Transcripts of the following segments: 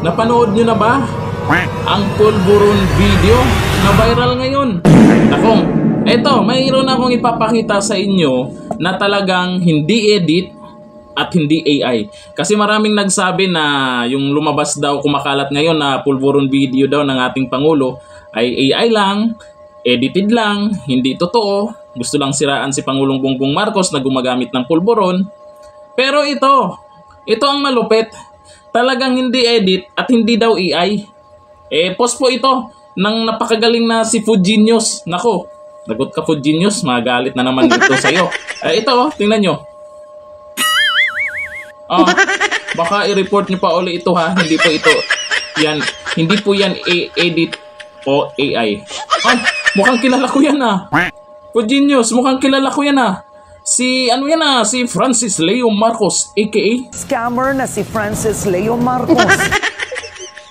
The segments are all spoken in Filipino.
Napanood nyo na ba ang pulburon video na viral ngayon? Ako, eto, mayroon akong ipapakita sa inyo na talagang hindi edit at hindi AI. Kasi maraming nagsabi na yung lumabas daw, kumakalat ngayon na pulburon video daw ng ating Pangulo ay AI lang, edited lang, hindi totoo. Gusto lang siraan si Pangulong Bongbong Marcos na gumagamit ng pulburon. Pero ito ang malupit. Talagang hindi edit at hindi daw AI. Post po ito ng napakagaling na si Food Genius. Nako, lagot ka Food Genius, magalit na naman ito sa'yo. Ito, tingnan nyo. Baka i-report nyo pa uli ito ha. Hindi po ito yan. Hindi po yan edit o AI. Mukhang kilala ko yan ha. Food Genius, mukhang kilala ko yan ha. Si Francis Leo Marcos aka scammer na si Francis Leo Marcos.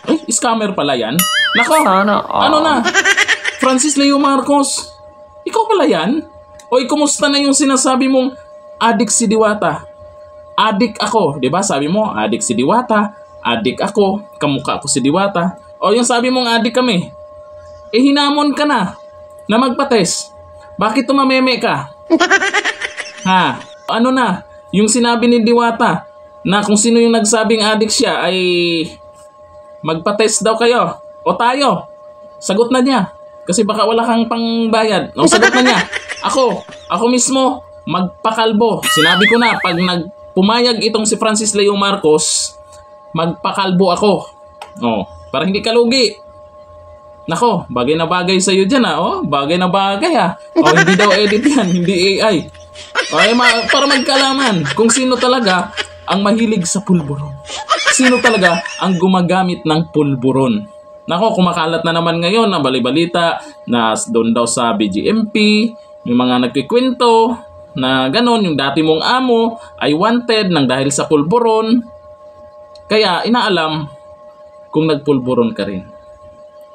Ay, scammer pala yan? Nako, ano na? Francis Leo Marcos, ikaw pala yan? Oy, kumusta na yung sinasabi mong adik si Diwata? Adik ako, di ba? Sabi mo, adik si Diwata, adik ako, kamukha ko si Diwata. O yung sabi mong adik kami, hinamon ka na magpates. Bakit tumameme ka? Ha? Ano na? Yung sinabi ni Diwata na kung sino yung nagsabing adik siya ay magpa-test daw kayo. O tayo. Sagot na niya. Kasi baka wala kang pangbayad. O sagot na niya. Ako mismo magpakalbo. Sinabi ko na pag pumayag itong si Francis Leo Marcos, magpakalbo ako. O, para hindi ka lugi. Nako, bagay na bagay sa'yo dyan ha. O, bagay na bagay ha. O, hindi daw edit yan, hindi AI. Para magkalaman kung sino talaga ang mahilig sa pulburon. Sino talaga ang gumagamit ng pulburon. Nako, kumakalat na naman ngayon na balibalita na doon daw sa BGMP, yung mga nagkikwento na ganon, yung dati mong amo ay wanted nang dahil sa pulburon. Kaya inaalam kung nagpulburon ka rin.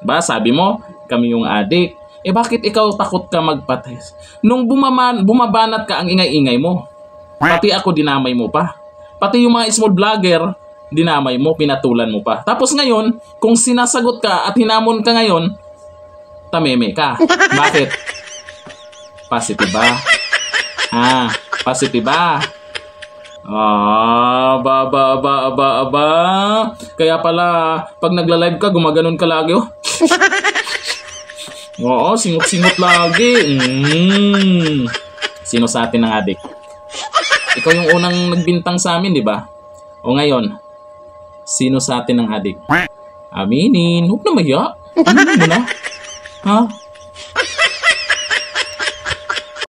Ba, sabi mo, kami yung adik. Bakit ikaw takot ka magpates? Nung bumabanat ka ang ingay-ingay mo. Pati ako dinamay mo pa. Pati yung mga small vlogger, dinamay mo, pinatulan mo pa. Tapos ngayon, kung sinasagot ka at hinamon ka ngayon, tameme ka. Bakit? Positive ba? Positive ba? Aba. Kaya pala, pag nagla-live ka, gumaganon ka lagi, oh. Oo, singot-singot lagi. Sino sa atin ang adik? Ikaw yung unang nagbintang sa amin, di ba? O ngayon, sino sa atin ang adik? Aminin. Huwag na maya. Aminin mo na. Ha?